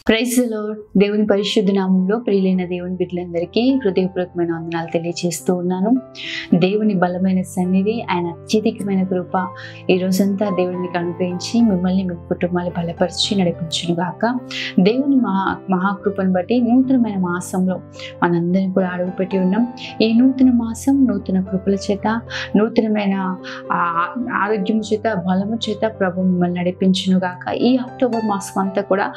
Praise the lord. దేవుని పరిశుద్ధ నామంలో ప్రియులైన దేవుని బిడ్డలందరికీ హృదయపూర్వకమైన వందనాలు తెలియజేస్తూ ఉన్నాను. దేవుని బలమైన సన్నిధి, ఆయన అత్యధికమైన కృప ఈ రోజంతా దేవుని మీకు అనుగ్రహించి మిమ్మల్ని మీ కుటుంబాన్ని బలపరిచి నడిపించును గాక. దేవుని మహాకృపను బట్టి నూతనమైన మాసంలో మనందరినీ కూడా అడుగుపెట్టి ఉన్నాం. ఈ నూతన మాసం నూతన కృపల చేత, నూతనమైన ఆరోగ్యం చేత, బలము చేత ప్రభు మిమ్మల్ని నడిపించును గాక. ఈ అక్టోబర్ మాసం అంతా కూడా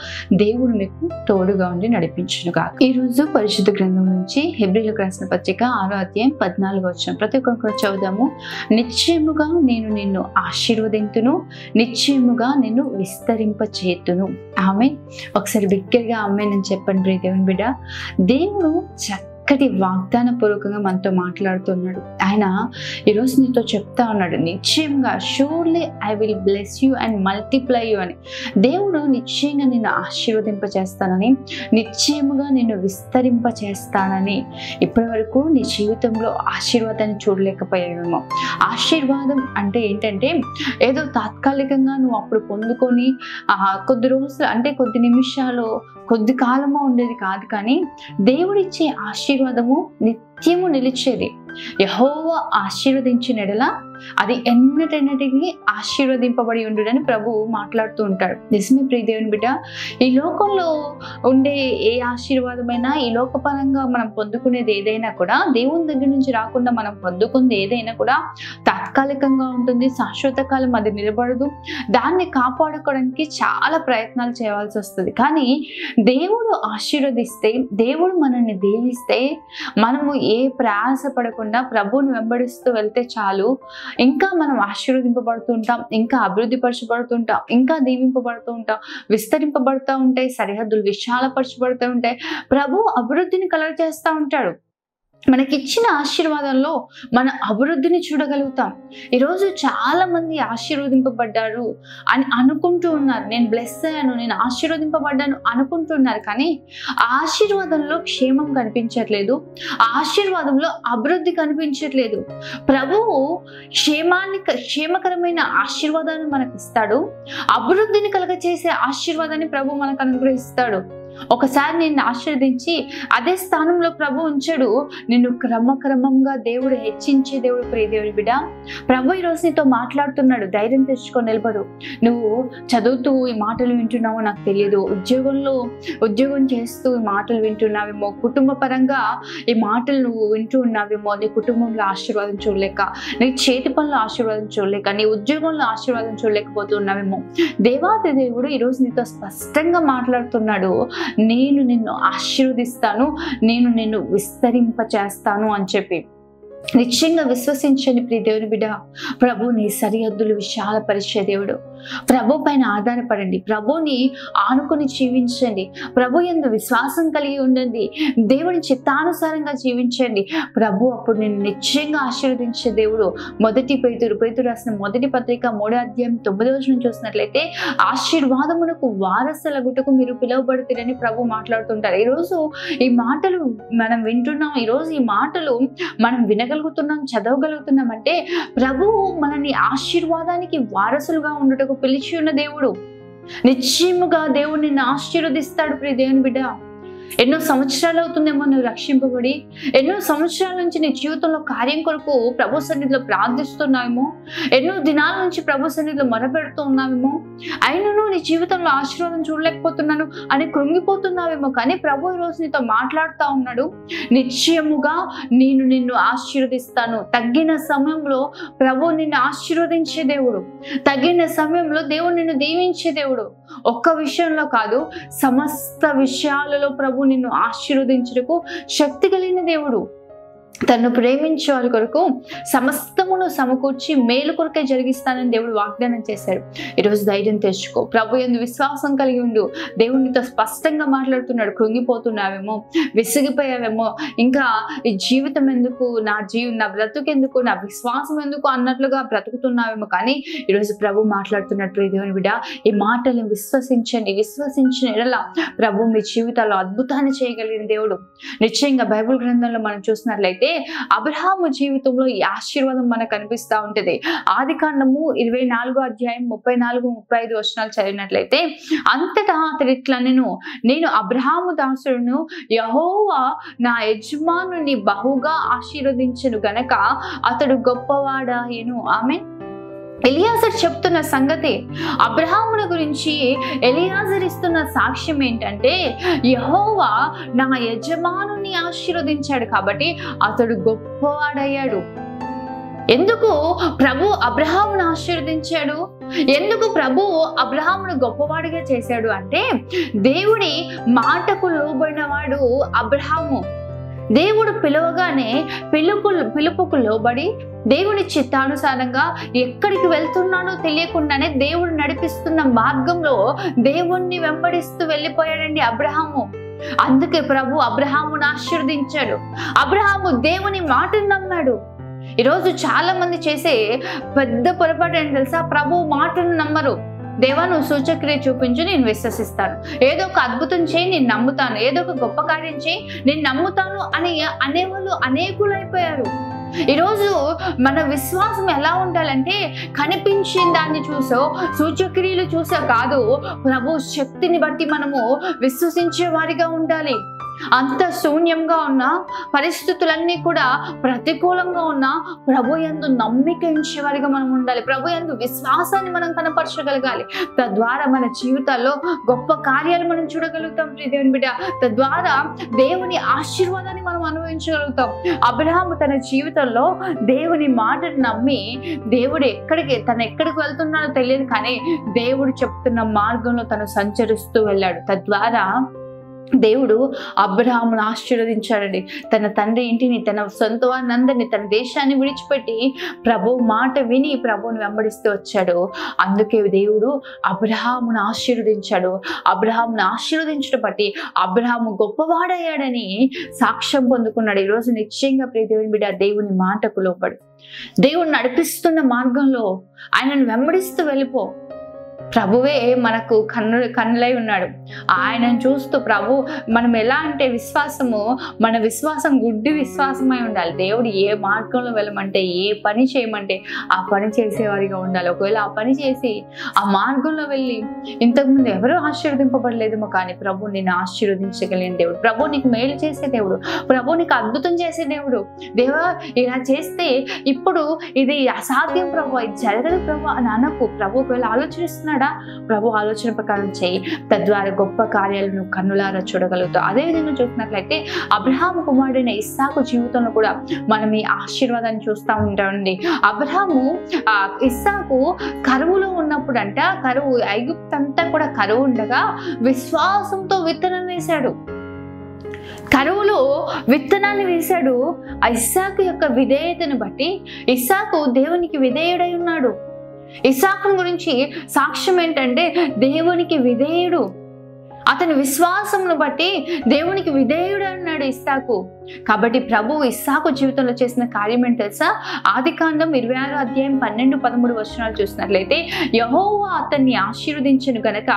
దేవుడు మీకు తోడుగా ఉండి నడిపించును గాక. ఈ రోజు పరిశుద్ధ గ్రంథం నుంచి హెబ్రీయులకు రాసిన పత్రిక 6వ అధ్యాయం 14వ వచనం ప్రతి ఒక్కరు కూడా చదువుదాము. నిశ్చయముగా నేను నిన్ను ఆశీర్వదింతును, నిశ్చయముగా నిన్ను విస్తరింపచేతును. ఆమేన్. ఒకసారి బిగ్గరగా ఆమేన్ అని చెప్పండి ప్రియ దేవుని బిడ్డ. దేవుడు చక్కటి వాగ్దాన పూర్వకంగా మనతో మాట్లాడుతున్నాడు. ఆయన ఈరోజు నీతో చెప్తా ఉన్నాడు, నిశ్చయంగా surely I will bless you and multiply you అని. దేవుడు నిశ్చయంగా నిన్ను ఆశీర్వదింప చేస్తానని, నిశ్చయముగా నిన్ను విస్తరింప చేస్తానని. ఇప్పటి వరకు నీ జీవితంలో ఆశీర్వాదాన్ని చూడలేకపోయావేమో. ఆశీర్వాదం అంటే ఏంటంటే ఏదో తాత్కాలికంగా నువ్వు అప్పుడు పొందుకొని కొద్ది రోజులు అంటే కొద్ది నిమిషాలు కొద్ది కాలమో ఉండేది కాదు, కానీ దేవుడిచ్చే ఆశీర్వాదము నిత్యము నిలిచేది. యెహోవా ఆశీర్వదించిన ఎడల అది ఎన్నటెన్నటికి ఆశీర్వదింపబడి ఉండునని ప్రభువు మాట్లాడుతూ ఉంటాడు. నిజమే ప్రియ దేవుని బిడ్డ. ఈ లోకంలో ఉండే ఏ ఆశీర్వాదమైనా, ఈ లోకపరంగా మనం పొందుకునేది ఏదైనా కూడా, దేవుని దగ్గర నుంచి రాకుండా మనం పొందుకుంది ఏదైనా కూడా తాత్కాలికంగా ఉంటుంది, శాశ్వత కాలం అది నిలబడదు. దాన్ని కాపాడుకోవడానికి చాలా ప్రయత్నాలు చేయవలసి వస్తుంది. కానీ దేవుడు ఆశీర్వదిస్తే, దేవుడు మనల్ని దీవిస్తే, మనము ఏ ప్రయాస పడకుండా ప్రభువుని వెంబడిస్తూ వెళ్తే చాలు, ఇంకా మనం ఆశీర్వదింపబడుతూ ఉంటాం, ఇంకా అభివృద్ధి పరచబడుతుంటాం, ఇంకా దీవింపబడుతూ ఉంటాం, విస్తరింపబడుతూ ఉంటాయి, సరిహద్దులు విశాలపరచబడుతూ ఉంటాయి. ప్రభు అభివృద్ధిని కలుగజేస్తూ ఉంటాడు. మనకిచ్చిన ఆశీర్వాదంలో మన అభివృద్ధిని చూడగలుగుతాం. ఈరోజు చాలా మంది ఆశీర్వదింపబడ్డారు అని అనుకుంటూ ఉన్నారు. నేను బ్లెస్ అయ్యాను, నేను ఆశీర్వదింపబడ్డాను అనుకుంటున్నారు, కానీ ఆ ఆశీర్వాదంలో క్షేమం కనిపించట్లేదు, ఆ ఆశీర్వాదంలో అభివృద్ధి కనిపించట్లేదు. ప్రభువు క్షేమకరమైన ఆశీర్వాదాన్ని మనకు ఇస్తాడు, అభివృద్ధిని కలగచేసే ఆశీర్వాదాన్ని ప్రభు మనకు అనుగ్రహిస్తాడు. ఒకసారి నిన్ను ఆశీర్వదించి అదే స్థానంలో ప్రభు ఉంచాడు. నిన్ను క్రమక్రమంగా దేవుడు హెచ్చించే దేవుడు ప్రియ దేవుని బిడ్డ. ప్రభు ఈరోజు నీతో మాట్లాడుతున్నాడు. ధైర్యం తెచ్చుకొని నిలబడు. నువ్వు చదువుతూ ఈ మాటలు వింటున్నావో నాకు తెలియదు, ఉద్యోగం చేస్తూ ఈ మాటలు వింటున్నావేమో, కుటుంబ పరంగా ఈ మాటలు నువ్వు వింటూ ఉన్నావేమో, నీ కుటుంబంలో ఆశీర్వాదం చూడలేక, నీ చేతి పనులు ఆశీర్వాదం చూడలేక, నీ ఉద్యోగంలో ఆశీర్వాదం చూడలేకపోతున్నావేమో. దేవాది దేవుడు ఈరోజు నీతో స్పష్టంగా మాట్లాడుతున్నాడు. నేను నిన్ను ఆశీర్వదిస్తాను, నేను నిన్ను విస్తరింప చేస్తాను అని చెప్పి నిశ్చయంగా విశ్వసించండి ప్రియ దేవుని బిడ్డ. ప్రభు నీ సరిహద్దులు విశాలపరిచే దేవుడు. ప్రభు పైన ఆధారపడండి, ప్రభుని ఆనుకొని జీవించండి, ప్రభు యందు విశ్వాసం కలిగి ఉండండి, దేవుని చిత్తానుసారంగా జీవించండి. ప్రభు అప్పుడు నేను నిశ్చయంగా ఆశీర్వదించే దేవుడు. పేతురు రాసిన మొదటి పత్రిక 3వ అధ్యాయం 9వ వచనం చూసినట్లయితే, ఆశీర్వాదమునకు వారసులగుటకు మీరు పిలువబడుతారని ప్రభు మాట్లాడుతుంటారు. ఈరోజు ఈ మాటలు మనం వింటున్నాం, ఈరోజు ఈ మాటలు మనం వినగలుగుతున్నాం, చదవగలుగుతున్నాం అంటే ప్రభువు మనల్ని ఆశీర్వాదానికి వారసులుగా ఉండటకు పిలిచి ఉన్న దేవుడు. నిశ్చయముగా దేవుడు నిన్ను ఆశీర్వదిస్తాడు ప్రియ దేవుని బిడ్డ. ఎన్నో సంవత్సరాలు అవుతుందేమో నువ్వు రక్షింపబడి, ఎన్నో సంవత్సరాల నుంచి నీ జీవితంలో కార్యం కొరకు ప్రభు సన్నిధిలో ప్రార్థిస్తున్నావేమో, ఎన్నో దినాల నుంచి ప్రభు సన్నిధిలో మొరపెడుతూ ఉన్నావేమో, అయినను నీ జీవితంలో ఆశీర్వాదం చూడలేకపోతున్నాను అని కృంగిపోతున్నావేమో. కానీ ప్రభు ఈరోజు నీతో మాట్లాడుతూ ఉన్నాడు. నిశ్చయముగా నేను నిన్ను ఆశీర్వదిస్తాను. తగ్గిన సమయంలో ప్రభు నిన్ను ఆశీర్వదించే దేవుడు, తగ్గిన సమయంలో దేవుడు నిన్ను దీవించే దేవుడు. ఒక్క విషయంలో కాదు, సమస్త విషయాలలో ప్రభు నిన్ను ఆశీర్వదించుటకు శక్తి కలిగిన దేవుడు. తను ప్రేమించే వారి కొరకు సమస్తమును సమకూర్చి మేలు కొరకే జరిగిస్తానని దేవుడు వాగ్దానం చేశాడు. ఈరోజు ధైర్యం తెచ్చుకో, ప్రభు యందు విశ్వాసం కలిగి ఉండు. దేవునితో స్పష్టంగా మాట్లాడుతున్నాడు. కృంగిపోతున్నావేమో, విసిగిపోయావేమో, ఇంకా ఈ జీవితం ఎందుకు, నా బ్రతుకెందుకు, నా విశ్వాసం ఎందుకు అన్నట్లుగా బ్రతుకుతున్నావేమో. కానీ ఈరోజు ప్రభు మాట్లాడుతున్నట్టు ప్రియ దేవుని బిడ్డ, ఈ మాటలను విశ్వసించండి. విశ్వసించిన ఎడల ప్రభు మీ జీవితాల్లో అద్భుతాన్ని చేయగలిగిన దేవుడు. నిశ్చయంగా బైబిల్ గ్రంథంలో మనం చూసినట్లయితే చూసినట్లయితే అబ్రహాము జీవితంలో ఈ ఆశీర్వాదం మనకు కనిపిస్తూ ఉంటుంది. ఆదికాండము 24వ అధ్యాయం 34-35 వచనాలు చదివినట్లయితే అంతటా అతడు ఇట్లా నేను అబ్రహాము దాసుడును, యెహోవా నా యజమానుని బహుగా ఆశీర్వదించెను గనక అతడు గొప్పవాడాయెను. ఆమేన్. ఎలియాజర్ చెప్తున్న సంగతి, అబ్రహాముల గురించి ఎలియాజర్ ఇస్తున్న సాక్ష్యం ఏంటంటే, యెహోవా నా యజమానుని ఆశీర్వదించాడు కాబట్టి అతడు గొప్పవాడయ్యాడు. ఎందుకు ప్రభు అబ్రహామును ఆశీర్వదించాడు? ఎందుకు ప్రభు అబ్రహామును గొప్పవాడిగా చేశాడు అంటే, దేవుడి మాటకు లోబడినవాడు అబ్రహాము. దేవుడు పిలువగానే పిలుపుకు లోబడి దేవుని చిత్తానుసారంగా ఎక్కడికి వెళ్తున్నానో తెలియకుండానే దేవుడు నడిపిస్తున్న మార్గంలో దేవుణ్ణి వెంబడిస్తూ వెళ్ళిపోయాడండి అబ్రహాము. అందుకే ప్రభు అబ్రహామును ఆశీర్వదించాడు. అబ్రహాము దేవుని మాటను నమ్మాడు. ఈరోజు చాలా మంది చేసే పెద్ద పొరపాటు ఏంటి తెలుసా? ప్రభు మాటను నమ్మరు. దేవా నువ్వు సూచక్రియ చూపించు, నేను విశ్వసిస్తాను. ఏదో ఒక అద్భుతం చేయి, నేను నమ్ముతాను. ఏదో ఒక గొప్ప కార్యం చేయి, నేను నమ్ముతాను అని అనేవాళ్ళు అనేకులైపోయారు. ఈరోజు మన విశ్వాసం ఎలా ఉండాలంటే, కనిపించిన దాన్ని చూసో సూచక్రియలు చూసో కాదు, ప్రభు శక్తిని బట్టి మనము విశ్వసించే వారిగా ఉండాలి. అంత శూన్యంగా ఉన్న పరిస్థితులన్నీ కూడా ప్రతికూలంగా ఉన్న ప్రభు యందు నమ్మిక ఉంచేవారిగా మనం ఉండాలి. ప్రభు యందు విశ్వాసాన్ని మనం కనపరచగలగాలి. తద్వారా మన జీవితాల్లో గొప్ప కార్యాలు మనం చూడగలుగుతాం. దేవుని బిడ్డ, తద్వారా దేవుని ఆశీర్వాదాన్ని మనం అనుభవించగలుగుతాం. అబ్రహాము తన జీవితంలో దేవుని మాటను నమ్మి దేవుడు ఎక్కడికి వెళ్తున్నాడో తెలియదు, కానీ దేవుడు చెప్తున్న మార్గంలో తను సంచరిస్తూ వెళ్ళాడు. తద్వారా దేవుడు అబ్రహామును ఆశీర్వదించాడండి. తన తండ్రి ఇంటిని, తన సొంత వారినందరినీ, తన దేశాన్ని విడిచిపెట్టి ప్రభు మాట విని ప్రభువుని వెంబడిస్తూ వచ్చాడు. అందుకే దేవుడు అబ్రహామును ఆశీర్వదించాడు. అబ్రహామును ఆశీర్వదించడం బట్టి అబ్రహాము గొప్పవాడయ్యాడని సాక్ష్యం పొందుకున్నాడు. ఈరోజు నిశ్చయంగా ప్రియ దేవుని బిడ్డ, దేవుని మాటకు లోబడు. దేవుడు నడిపిస్తున్న మార్గంలో ఆయనను వెంబడిస్తూ వెళ్ళిపో. ప్రభువే మనకు కన్నులై ఉన్నాడు. ఆయనను చూస్తూ ప్రభు మనం ఎలా అంటే మన విశ్వాసం గుడ్డి విశ్వాసమై ఉండాలి. దేవుడు ఏ మార్గంలో వెళ్ళమంటే, ఏ పని చేయమంటే ఆ పని చేసేవారిగా ఉండాలి. ఒకవేళ ఆ పని చేసి ఆ మార్గంలో వెళ్ళి ఇంతకుముందు ఎవరూ ఆశీర్వదింపబడలేదేమో, కానీ ప్రభు నిన్ను ఆశీర్వదించగలిగిన దేవుడు, ప్రభు నీకు మేలు చేసే దేవుడు, ప్రభు నీకు అద్భుతం చేసే దేవుడు. దేవా ఇలా చేస్తే ఇప్పుడు ఇది అసాధ్యం ప్రభు, ఇది జరగదు ప్రభు అని అనకు. ప్రభు ఒకవేళ ఆలోచిస్తున్నాడు, ప్రభు ఆలోచన ప్రకారం చేయి. తద్వారా గొప్ప కార్యాలను కన్నులారా చూడగలుగుతావు. అదేవిధంగా చూసినట్లయితే అబ్రహాము కుమారుడైన ఇస్సాకు జీవితంలో కూడా మనం ఈ ఆశీర్వాదాన్ని చూస్తూ ఉంటామండి. ఇస్సాకు కరువులో ఉన్నప్పుడు కరువు, ఐగుప్తు అంతా కూడా కరువు ఉండగా విశ్వాసంతో విత్తనం వేశాడు. కరువులో విత్తనాన్ని వేశాడు. ఆ ఇస్సాకు యొక్క విధేయతను బట్టి ఇస్సాకు దేవునికి విధేయుడై ఉన్నాడు. ఇస్సాకు గురించి సాక్ష్యం ఏంటంటే, దేవునికి విధేయుడు. అతని విశ్వాసమును బట్టి దేవునికి విధేయుడు అన్నాడు ఇస్సాకు. కాబట్టి ప్రభు ఇస్సాకు జీవితంలో చేసిన కార్యం ఏంటి తెలుసా? ఆదికాండం 26వ అధ్యాయం 12-13 వచనాలు చూసినట్లయితే, యెహోవా అతన్ని ఆశీర్వదించెను గనక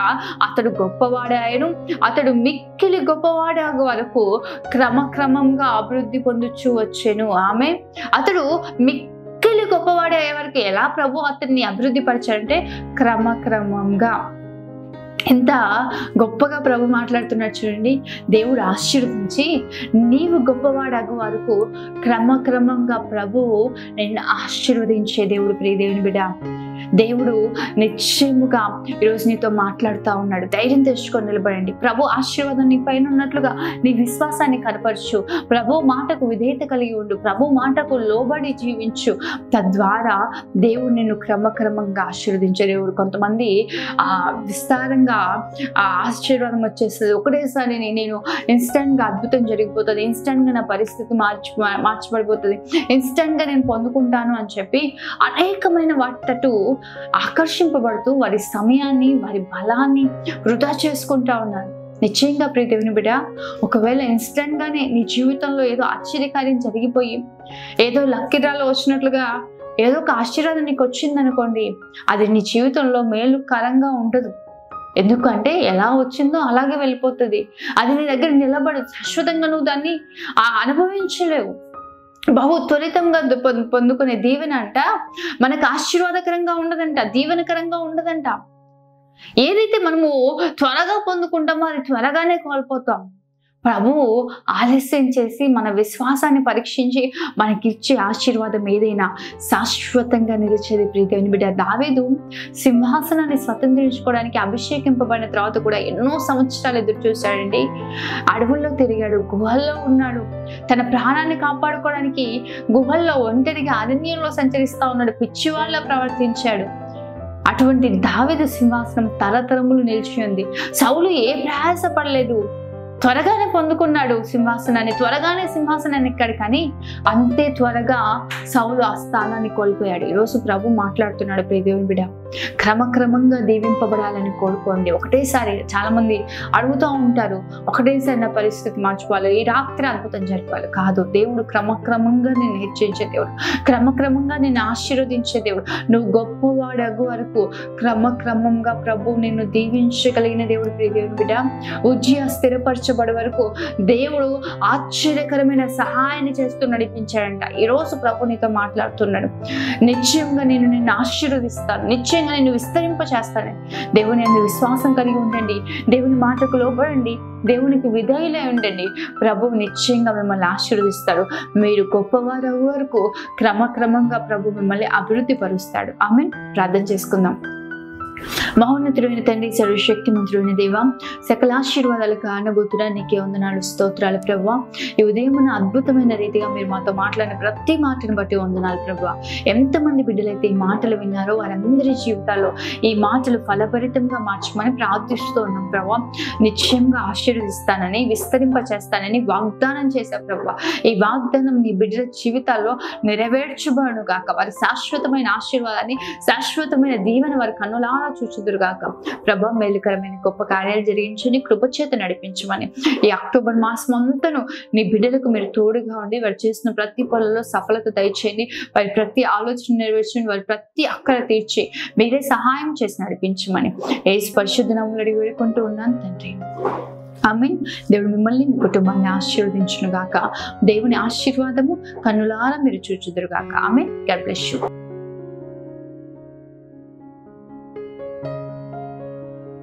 అతడు గొప్పవాడాయను, అతడు మిక్కిలి గొప్పవాడగు వరకు క్రమక్రమంగా అభివృద్ధి పొందుచూ వచ్చెను. ఆమె అతడు మిక్కిలి గొప్పవాడే అయ్యే వరకు ఎలా ప్రభు అతన్ని అభివృద్ధి పరిచాడంటే క్రమక్రమంగా. ఎంత గొప్పగా ప్రభు మాట్లాడుతున్నాడు చూడండి. దేవుడు ఆశీర్వదించి నీవు గొప్పవాడగు వరకు క్రమక్రమంగా ప్రభువు నిన్ను ఆశీర్వదించే దేవుడు. ప్రియ దేవుని బిడ్డ, దేవుడు నిశ్చయముగా ఈరోజు నీతో మాట్లాడుతూ ఉన్నాడు. ధైర్యం తెచ్చుకొని నిలబడండి. ప్రభు ఆశీర్వాదం నీ పైన ఉన్నట్లుగా నీ విశ్వాసాన్ని కనపరచు. ప్రభు మాటకు విధేయత కలిగి ఉండు. ప్రభు మాటకు లోబడి జీవించు. తద్వారా దేవుడు నిన్ను క్రమక్రమంగా ఆశీర్వదించే దేవుడు. కొంతమంది విస్తారంగా ఆశీర్వాదం వచ్చేస్తుంది, ఒకటేసారి నేను ఇన్స్టెంట్గా అద్భుతం జరిగిపోతుంది, ఇన్స్టెంట్గా నా పరిస్థితి మార్చబడిపోతుంది, ఇన్స్టెంట్గా నేను పొందుకుంటాను అని చెప్పి అనేకమైన వాటి తట్టు ఆకర్షింపబడుతూ వారి సమయాన్ని, వారి బలాన్ని వృధా చేసుకుంటా ఉన్నారు. నిశ్చయంగా ప్రియ దేవుని బిడ్డ, ఒకవేళ ఇన్స్టెంట్ గానే నీ జీవితంలో ఏదో ఆశ్చర్యకార్యం జరిగిపోయి ఏదో లక్కీరాలో వచ్చినట్లుగా ఏదో ఒక ఆశీర్వాదం నీకు వచ్చిందనుకోండి, అది నీ జీవితంలో మేలుకరంగా ఉండదు. ఎందుకంటే ఎలా వచ్చిందో అలాగే వెళ్ళిపోతుంది. అది నీ దగ్గర నిలబడదు. శాశ్వతంగా నువ్వు దాన్ని అనుభవించలేవు. బహు త్వరితంగా పొందుకునే దీవెన అంట మనకు ఆశీర్వాదకరంగా ఉండదంట, దీవెనకరంగా ఉండదంట. ఏదైతే మనము త్వరగా పొందుకుంటామో అది త్వరగానే కోల్పోతాం. ప్రభువు ఆలస్యం చేసి మన విశ్వాసాన్ని పరీక్షించి మనకిచ్చే ఆశీర్వాదం ఏదైనా శాశ్వతంగా నిలిచేది. ప్రియమైన బిడ్డ, దావీదు సింహాసనాన్ని స్వతంత్రించుకోవడానికి అభిషేకింపబడిన తర్వాత కూడా ఎన్నో సంవత్సరాలు ఎదురు చూశాడండి. అడవుల్లో తిరిగాడు, గుహల్లో ఉన్నాడు, తన ప్రాణాన్ని కాపాడుకోవడానికి గుహల్లో ఒంటరిగా అరణ్యంలో సంచరిస్తా ఉన్నాడు, పిచ్చివాళ్ళ ప్రవర్తించాడు. అటువంటి దావీదు సింహాసనం తరతరములు నిలిచి ఉంది. సౌలు ఏ ప్రయాస పడలేదు, త్వరగానే పొందుకున్నాడు సింహాసనాన్ని, త్వరగానే సింహాసనాన్ని ఎక్కాడు. కానీ అంతే త్వరగా సౌలు ఆ స్థానాన్ని కోల్పోయాడు. ఈరోజు ప్రభు మాట్లాడుతున్నాడు, ప్రియ దేవుని బిడ్డ, క్రమక్రమంగా దీవింపబడాలని కోరుకోండి. ఒకటేసారి చాలా మంది అడుగుతూ ఉంటారు, ఒకటేసారి నా పరిస్థితి మార్చుకోవాలి, ఈ రాత్రి అద్భుతం జరపాలి. కాదు, దేవుడు క్రమక్రమంగా నేను హెచ్చించే దేవుడు, క్రమక్రమంగా నేను ఆశీర్వదించే దేవుడు. నువ్వు గొప్పవాడగు వరకు క్రమక్రమంగా ప్రభు నిన్ను దీవించగలిగిన దేవుడు. ప్రియ దేవుని బిడ్డ, ఉజ్జియా స్థిరపరచబడే వరకు దేవుడు ఆశ్చర్యకరమైన సహాయాన్ని చేస్తూ నడిపించాడంట. ఈరోజు ప్రభు నీతో మాట్లాడుతున్నాడు, నిశ్చయంగా నేను నిన్ను ఆశీర్వదిస్తాను, నిశ్చయంగా నేను విస్తరింప చేస్తాను. దేవుని యందు విశ్వాసం కలిగి ఉండండి, దేవుని మాటకు లోబడండి, దేవునికి విధేయులై ఉండండి. ప్రభువు నిశ్చయంగా మిమ్మల్ని ఆశీర్వదిస్తాడు. మీరు గొప్పవారు వరకు క్రమక్రమంగా ప్రభు మిమ్మల్ని అభివృద్ధి పరుస్తాడు. ఆమేన్. ప్రార్థన చేసుకుందాం. మహోన్నతుడైన తండ్రి, సర్వశక్తిమంతుడైన దేవా, సకల ఆశీర్వాదాలకు ఆనబోతుడా నీకే వందనాలు, స్తోత్రాలు ప్రభువా. ఈ ఉదయమున అద్భుతమైన రీతిగా మీరు మాతో మాట్లాడిన ప్రతి మాటను బట్టి వందనాలు ప్రభువా. ఎంతమంది బిడ్డలైతే ఈ మాటలు విన్నారో వారందరి జీవితాల్లో ఈ మాటలు ఫలభరితంగా మార్చమని ప్రార్థిస్తూ ఉన్నాం ప్రభువా. నిశ్చయంగా ఆశీర్వదిస్తానని, విస్తరింప చేస్తానని వాగ్దానం చేశావు ప్రభువా. ఈ వాగ్దానం నీ బిడ్డల జీవితాల్లో నెరవేర్చబడును గాక. వారి శాశ్వతమైన ఆశీర్వాదాన్ని, శాశ్వతమైన దీవెన వారి కన్నులారా చూచుదురుగాక. ప్రభా, మేలుకరమైన గొప్ప కార్యాలు జరిగించని కృపచేత నడిపించమని ఈ అక్టోబర్ మాసం అంతను నీ బిడ్డలకు మీరు తోడుగా ఉండి వారు చేసిన ప్రతి పనులలో సఫలత దయచేయండి. వారి ప్రతి ఆలోచన నెరవేర్చండి, వారి ప్రతి అక్కర తీర్చి మీరే సహాయం చేసి నడిపించమని యేసు పరిశుద్ధ నామములో అడిగి వేడుకుంటూ ఉన్నాను తండ్రి. ఆమేన్. దేవుడు మిమ్మల్ని, మీ కుటుంబాన్ని ఆశీర్వదించును గాక. దేవుని ఆశీర్వాదము కన్నులారా మీరు చూచుదురుగాక. ఆమేన్. God bless you.